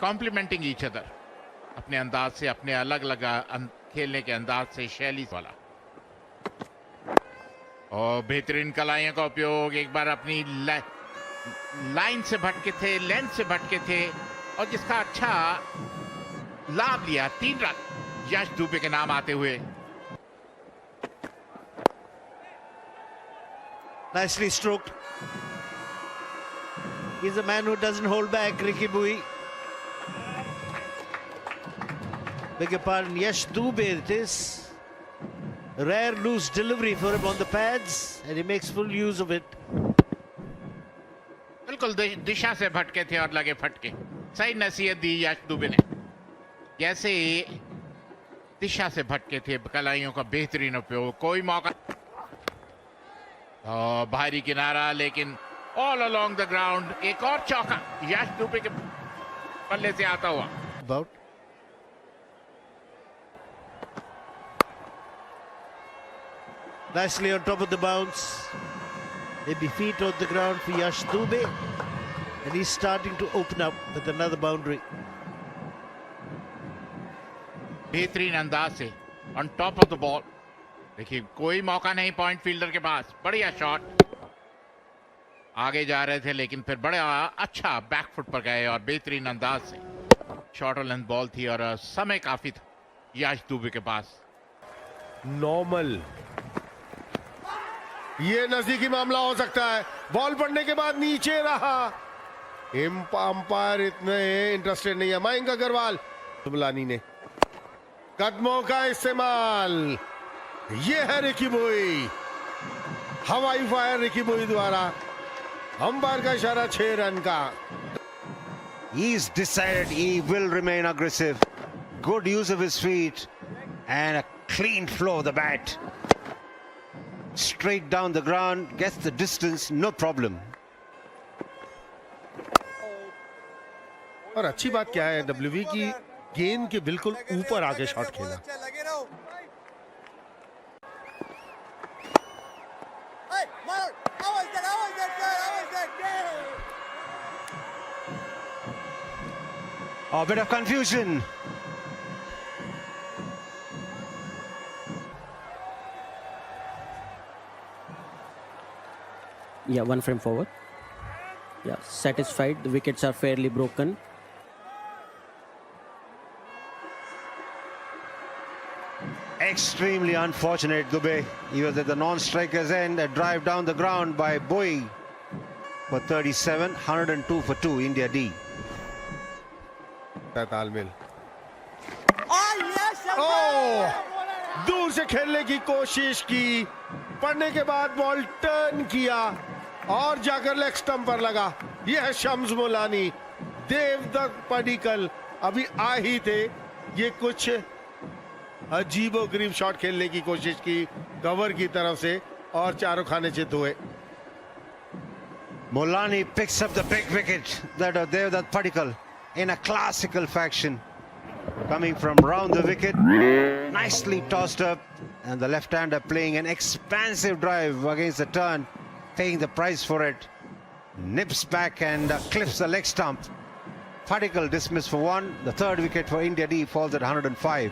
Complementing each other अपने अंदाज से, अपने अलग अलग खेलने के अंदाज से, शैली वाला। और बेहतरीन कलाइयों का उपयोग, एक बार अपनी लाइन से भटके थे, लेंथ से भटके थे और जिसका अच्छा लाभ लिया। 3 रन यश दुबे के नाम आते हुए। Nicely stroked. He's a man who doesn't hold back, Ricky Bui. Beg your pardon, Yash Dubey it is. Rare loose delivery for him on the pads and he makes full use of it. बिल्कुल दिशा से भटके थे और लगे फटके। सही नसीहत दी यश दुबे ने। जैसे दिशा से भटके थे, कलाइयों का बेहतरीन उपयोग, कोई मौका। भारी किनारा, लेकिन ऑल अलोंग द ग्राउंड एक और चौका यश दुबे के पल्ले से आता हुआ। About. Nicely on top of the bounce. Maybe feet on the ground for Yash Dubey. And he's starting to open up with another boundary. बेहतरीन अंदाज से on top of the ball. देखिए कोई मौका नहीं पॉइंट फील्डर के पास। बढ़िया shot, आगे जा रहे थे लेकिन फिर बड़ा अच्छा बैकफुट पर गए और बेहतरीन अंदाज से। शॉर्ट और लेंथ बॉल थी और समय काफी था यश दुबे के पास। नॉर्मल, ये नजदीकी मामला हो सकता है। बॉल पड़ने के बाद नीचे रहा। अंपायर इतने इंटरेस्टेड नहीं है। मयंक अग्रवाल, तुमलानी ने कदमों का इस्तेमाल। ये है रिकी बुई, हवाई फायर रिकी बुई द्वारा। अंपायर का इशारा 6 रन का। He's decided he will remain aggressive. Good use of his feet and a clean flow of the bat. Straight down the ground, gets the distance, no problem. और अच्छी बात क्या है, WV की गेंद के बिल्कुल ऊपर आके शॉट खेला। A bit of confusion. Yeah, 1 frame forward. Yeah, satisfied. The wickets are fairly broken. Extremely unfortunate, Dubey. He was at the non-striker's end. A drive down the ground by Bui for 37, 102 for 2, India D. तालमेल। दूर से खेलने की कोशिश की, पड़ने के बाद बॉल टर्न किया और जाकर लेग स्टंप पर लगा। यह है शम्स मुलानी। देवदत्त पडिक्कल अभी आ ही थे। ये कुछ अजीबोगरीब शॉट खेलने की कोशिश की कवर की तरफ से और चारों खाने चित हुए। Mulani picks up the big wicket that of Devdutt Padikkal in a classical fashion. Coming from round the wicket, nicely tossed up, and the left-hander playing an expansive drive against the turn, paying the price for it. Nips back and clips the leg stump. Padikkal dismissed for 1. The third wicket for India D falls at 105.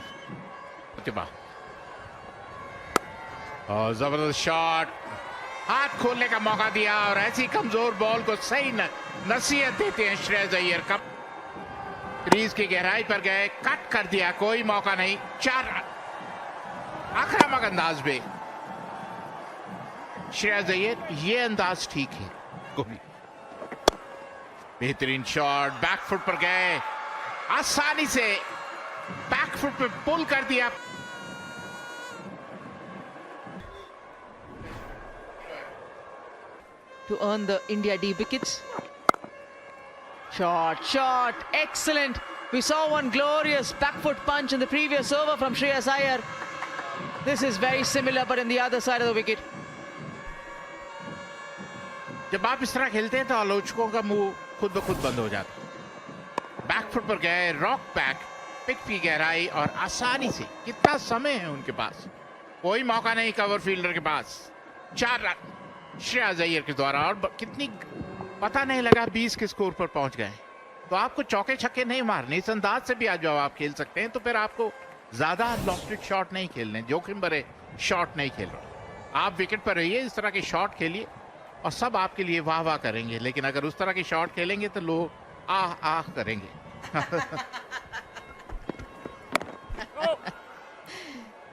और जबरदस्त shot, हाथ खोलने का मौका दिया और ऐसी कमजोर बॉल को सही नसीहत देते हैं श्रेयस अय्यर। कब क्रीज की गहराई पर गए, कट कर दिया, कोई मौका नहीं। 4 रन आक्रामक अंदाज में श्रेयस अय्यर। ये अंदाज ठीक है। कोहली बेहतरीन शॉट, बैकफुट पर गए, आसानी से बैकफुट पे पुल कर दिया। To earn the India D wickets. Shot, excellent. We saw one glorious back foot punch in the previous over from Shreyas Iyer. This is very similar but in the other side of the wicket. जब आप इस तरह खेलते हैं तो आलोचकों का मुंह खुद ब खुद बंद हो जाता। बैकफुट पर गए, रॉक बैक, पिच की गहराई और आसानी से। कितना समय है उनके पास, कोई मौका नहीं कवर फील्डर के पास। 4 रन श्रेयस अय्यर के द्वारा और कितनी पता नहीं लगा 20 के स्कोर पर पहुंच गए। तो आपको चौके छक्के नहीं मारने, इस अंदाज से भी आज जब आप खेल सकते हैं तो फिर आपको ज्यादा लॉफ्टेड शॉट नहीं खेलने, जोखिम भरे शॉट नहीं खेल रहे। आप विकेट पर रहिए, इस तरह के शॉट खेलिए और सब आपके लिए वाह वाह करेंगे। लेकिन अगर उस तरह के शॉट खेलेंगे तो लोग आह आह करेंगे।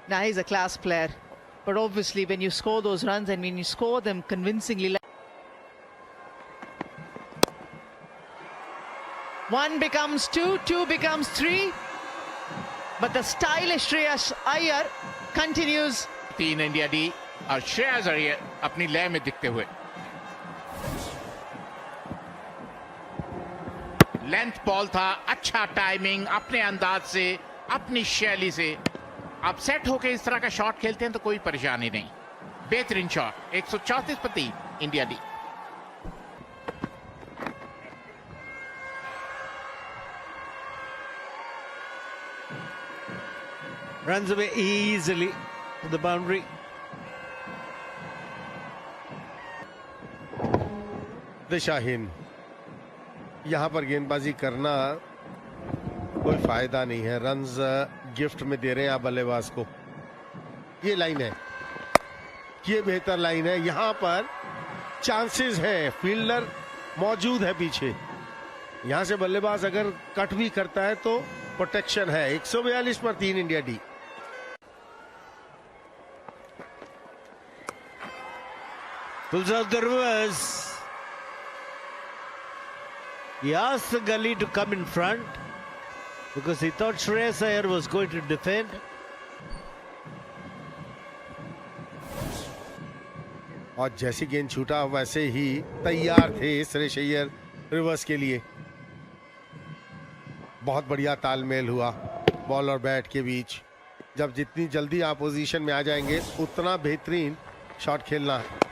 Now he's a class player, but obviously when you score those runs and when you score them convincingly, one becomes two, two becomes three, but the stylish Shreyas Iyer continues. 3 India D और श्रेयस अय्यर अपनी लय में दिखते हुए। Length ball था, अच्छा timing, अपने अंदाज से, अपनी शैली से आप सेट होके इस तरह का शॉट खेलते हैं तो कोई परेशानी नहीं। बेहतरीन शॉट, 134 पर 3 India D. Runs away easily to the boundary. दिशाहीन, यहां पर गेंदबाजी करना कोई फायदा नहीं है। रन्स गिफ्ट में दे रहे हैं आप बल्लेबाज को। ये लाइन है, ये बेहतर लाइन है। यहां पर चांसेस है, फील्डर मौजूद है पीछे। यहां से बल्लेबाज अगर कट भी करता है तो प्रोटेक्शन है। 142 पर 3 India D. Pulls out the reverse. He asked the gully to come in front because he thought Shreyas Iyer was going to defend. और जैसी गेंद छूटा वैसे ही तैयार थे श्रेयस अय्यर रिवर्स के लिए। बहुत बढ़िया तालमेल हुआ बॉल और बैट के बीच। जब जितनी जल्दी आप पोजीशन में आ जाएंगे उतना बेहतरीन शॉट खेलना है।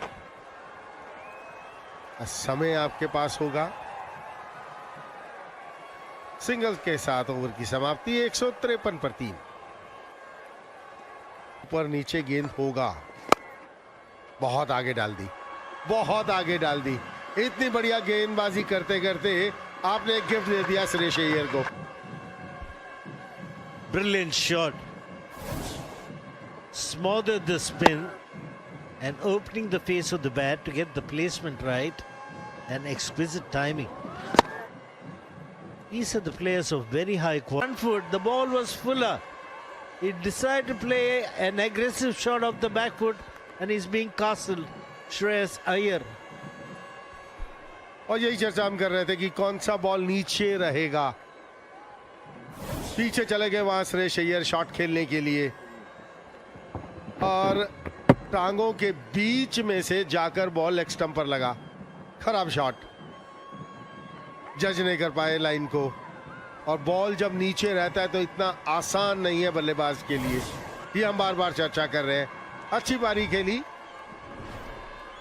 समय आपके पास होगा। सिंगल के साथ ओवर की समाप्ति। 153 पर 3। ऊपर नीचे गेंद होगा। बहुत आगे डाल दी, बहुत आगे डाल दी। इतनी बढ़िया गेंदबाजी करते करते आपने एक गिफ्ट दे दिया श्रेयस अय्यर को। Brilliant shot. Smothered the spin and opening the face of the bat to get the placement right and exquisite timing. These are the players of very high quality. 1 foot, the ball was fuller. He decided to play an aggressive shot off the back foot and he's being castled. Shreyas Iyer. और यही चर्चा हम कर रहे थे कि कौन सा बॉल नीचे रहेगा। पीछे चले गए वहां श्रेयस अय्यर शॉट खेलने के लिए और टांगों के बीच में से जाकर बॉल लेग स्टंप पर लगा। खराब शॉट, जज नहीं कर पाए लाइन को। और बॉल जब नीचे रहता है तो इतना आसान नहीं है बल्लेबाज के लिए। ये हम बार बार चर्चा कर रहे हैं। अच्छी पारी खेली,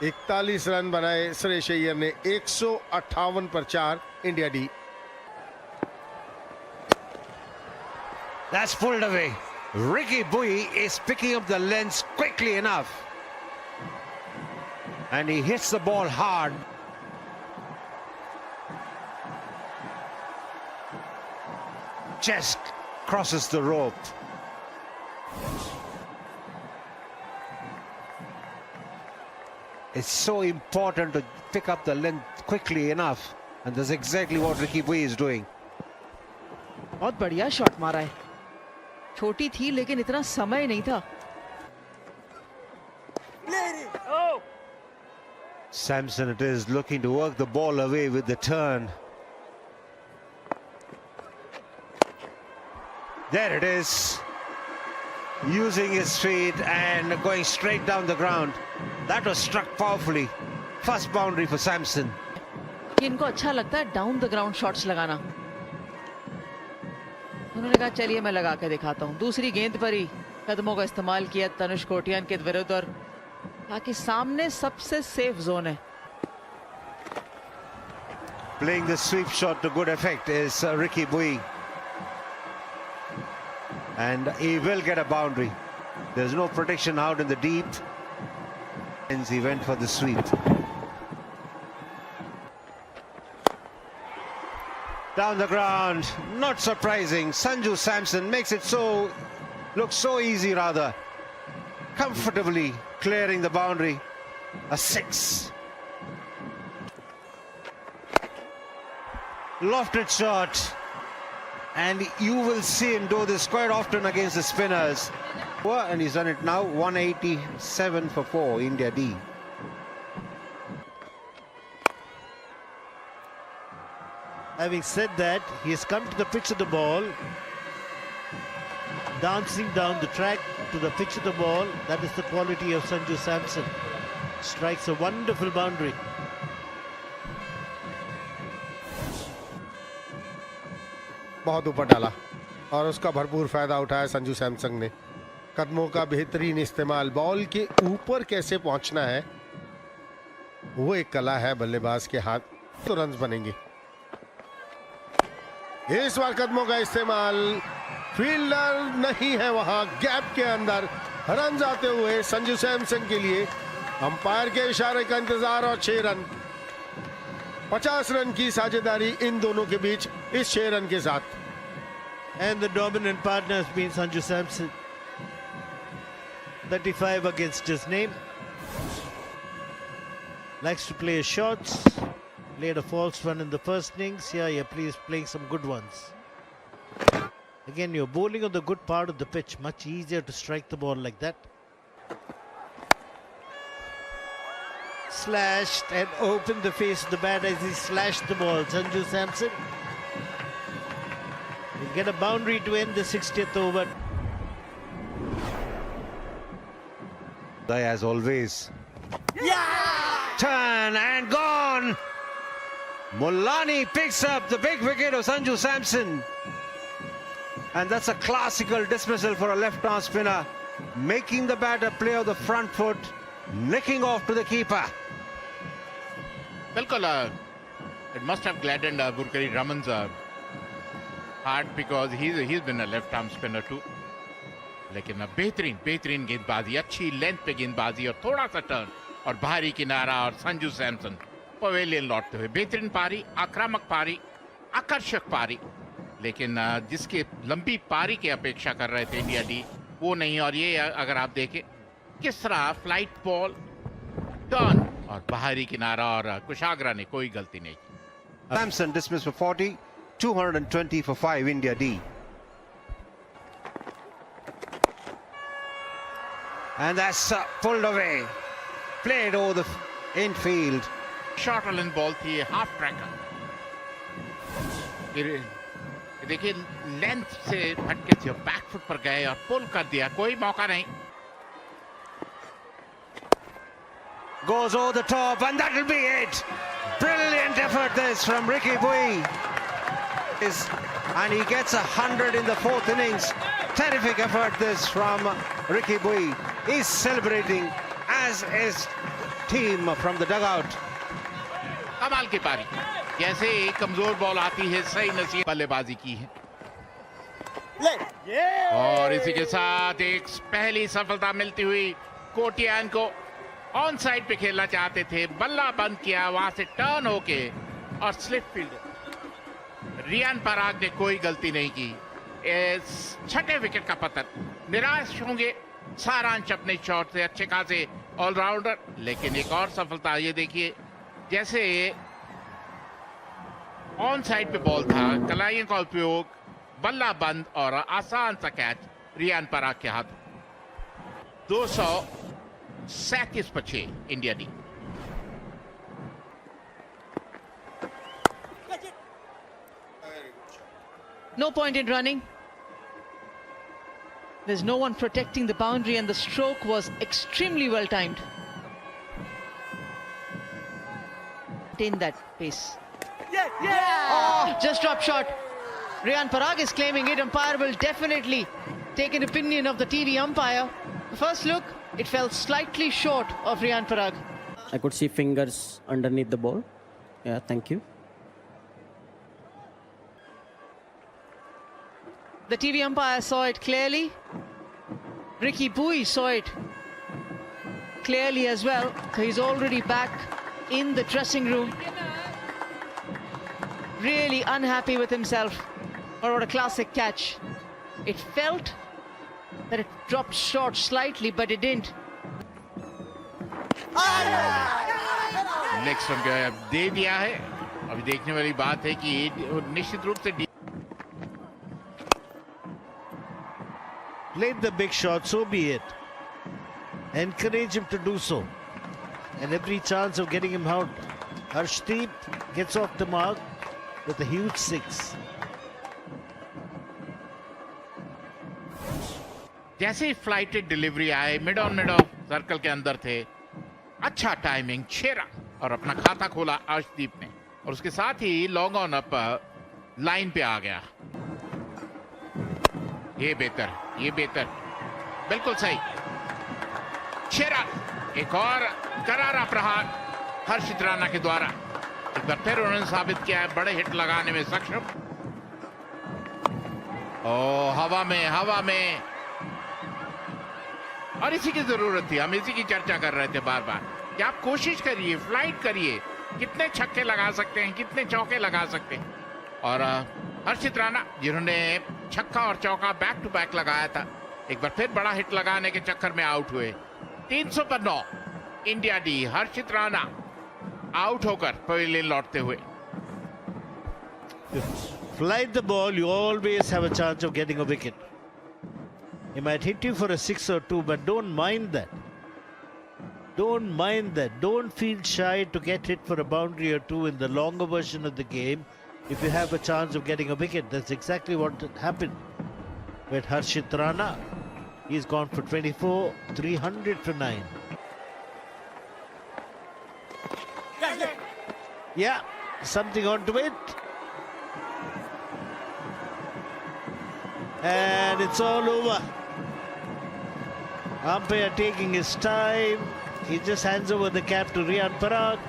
41 रन बनाए श्रेयस अय्यर ने। 158 पर 4 India D. That's pulled away. Ricky Bui is picking up the length quickly enough. And he hits the ball hard. Just crosses the rope. It's so important to pick up the length quickly enough. And that's exactly what Ricky Bui is doing. बहुत बढ़िया shot मारा है। छोटी थी लेकिन इतना समय नहीं था। Samson it is, looking to work the ball away with the turn. There it is, using his feet and going straight down the ground. That was struck powerfully. First boundary for Samson. कि इनको अच्छा लगता है down the ground shots लगाना। उन्होंने कहा चलिए मैं लगा के दिखाता हूँ। दूसरी गेंद पर ही कदमों का इस्तेमाल किया तनुष कोटियान के विरुद्ध और ताकि सामने सबसे सेफ जोन है। Playing the sweep shot to good effect is Ricky Bui. And he will get a boundary. There's no protection out in the deep. And he went for the sweep. down the ground. Not surprising. Sanju Samson makes it look so easy rather. Comfortably clearing the boundary. A 6. Lofted shot. And you will see him do this quite often against the spinners. And he's done it now. 187 for 4, India D. Having said that, he has come to the pitch of the ball, dancing down the track to the pitch of the ball. That is the quality of Sanju Samson. Strikes a wonderful boundary. बहुत ऊपर डाला और उसका भरपूर फायदा उठाया संजू सैमसन ने। कदमों का बेहतरीन इस्तेमाल, बॉल के ऊपर कैसे पहुंचना है वो एक कला है बल्लेबाज के हाथ, तो रन्स बनेंगे। इस बार कदमों का इस्तेमाल, फील्डर नहीं है वहां, गैप के अंदर रन आते हुए संजू सैमसन के लिए अंपायर के इशारे का इंतजार और 6 रन। 50 रन की साझेदारी इन दोनों के बीच इस 6 रन के साथ। And the dominant partner has been Sanju Samson. 35 against his name. Likes to play his shots. Played a false one in the first innings. Here you're playing some good ones. Again, you're bowling on the good part of the pitch. Much easier to strike the ball like that. Slashed and opened the face of the bat as he slashed the ball. Sanju Samson will get a boundary to end the 60th over. As always. Turn and gone. Mulani picks up the big wicket of Sanju Samson. And that's a classical dismissal for a left-arm spinner. Making the batter play of the front foot. Nicking off to the keeper. बिल्कुल it must have gladdened Gurkari Raman's heart because he's been a left arm spinner too. लेकिन बेहतरीन गेंदबाजी, अच्छी length पे गेंदबाजी और थोड़ा सा टर्न और बाहरी किनारा और संजू सैमसन पवेलियन लौटते हुए बेहतरीन पारी, आक्रामक पारी, आकर्षक पारी, लेकिन जिसके लंबी पारी की अपेक्षा कर रहे थे इंडिया डी वो नहीं। और ये अगर आप देखें किस तरह फ्लाइट बॉल, टर्न और बाहरी किनारा और कुशाग्रा ने कोई गलती नहीं की। Samson dismissed for 40, 220 for 5, India D. And that's pulled away, played over the infield. Short on ball थी, हाफ ट्रैकर। देखिए लेंथ से हटके थे, बैक फुट पर गए और पुल कर दिया, कोई मौका नहीं। Goes over the top and that'll be it. Brilliant effort this from Ricky Bui. And he gets 100 in the 4th innings. Terrific effort this from Ricky Bui. He's celebrating as his team from the dugout. कमाल की पारी, जैसे एक कमजोर ball आती है सही नसीब बल्लेबाजी की है। और इसी के साथ एक पहली सफलता मिलती हुई कोटियान को। ऑन साइड पे खेलना चाहते थे, बल्ला बंद किया, वहां से टर्न होके और स्लिप फील्डर रियान पराग ने कोई गलती नहीं की। इस 6ठे विकेट का पतन, निराश होंगे सारांश अपने शॉट से, अच्छे खासे ऑलराउंडर। लेकिन एक और सफलता, ये देखिए जैसे ऑन साइड पे बॉल था, कलाइयों का उपयोग, बल्ला बंद और आसान सा कैच रियान पराग के हाथ। 237 पर 6 India D. No point in running. There's no one protecting the boundary and the stroke was extremely well timed. In that pace. Oh, just drop shot. Riyan Parag is claiming it. Umpire will definitely take an opinion of the TV umpire. First look, it fell slightly short of Riyan Parag. I could see fingers underneath the ball. Yeah, thank you. The TV umpire saw it clearly. Ricky Bui saw it clearly as well. He's already back in the dressing room. really unhappy with himself. Or what a classic catch. It felt that it dropped short slightly, but it didn't. Leg stump जो है अब दे दिया है. अभी देखने वाली बात है कि निश्चित रूप से Played the big shot, so be it. Encourage him to do so. And every chance of getting him out. Harshdeep gets off the mark with a huge 6. जैसे ही फ्लाइटेड डिलीवरी आए, मिड ऑन सर्कल के अंदर थे. अच्छा timing, 6 run और अपना खाता खोला अर्शदीप ने. और उसके साथ ही लॉन्ग ऑन अप लाइन पे आ गया. ये बेहतर, बिल्कुल सही. 6 रन. एक और करारा प्रहार हर्षित राणा के द्वारा. एक बार फिर उन्होंने साबित किया है बड़े हिट लगाने में सक्षम. ओ हवा में और इसी की जरूरत थी. हम इसी की चर्चा कर रहे थे बार बार कि आप कोशिश करिए, फ्लाइट करिए, कितने छक्के लगा सकते हैं, कितने चौके लगा सकते हैं. और हर्षित राणा जिन्होंने छक्का और चौका बैक टू बैक लगाया था, एक बार फिर बड़ा हिट लगाने के चक्कर में आउट हुए. 300 पर 9 इंडिया डी. हर्षित राणा आउट होकर पवेलियन लौटते हुए. Flight the ball, you always have a chance of getting a wicket. He might hit you for a 6 or 2, but don't mind that. Don't feel shy to get hit for a boundary or 2 in the longer version of the game if you have a chance of getting a wicket. That's exactly what happened with Harshit Rana. He's gone for 24, 300 for 9. Yeah, something onto it. And it's all over. Umpire taking his time. He just hands over the cap to Riyan Parag.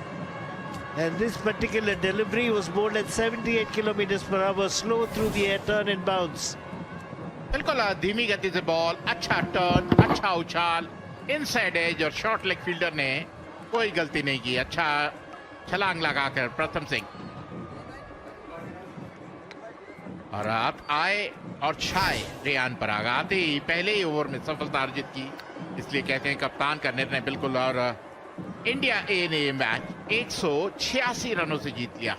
And this particular delivery was bowled at 78 kilometers per hour, slow through the air, turn and bounce. बिल्कुल धीमी गति से ball, अच्छा turn, अच्छा उछाल, inside as और short leg fielder ने कोई गलती नहीं की. अच्छा छलांग लगाकर प्रथम सिंह. और अब आए और छाए रियान पराग. आते ही पहले ही ओवर में सफलता अर्जित की. इसलिए कहते हैं कप्तान का निर्णय बिल्कुल. और इंडिया ए ने मैच 186 रनों से जीत लिया.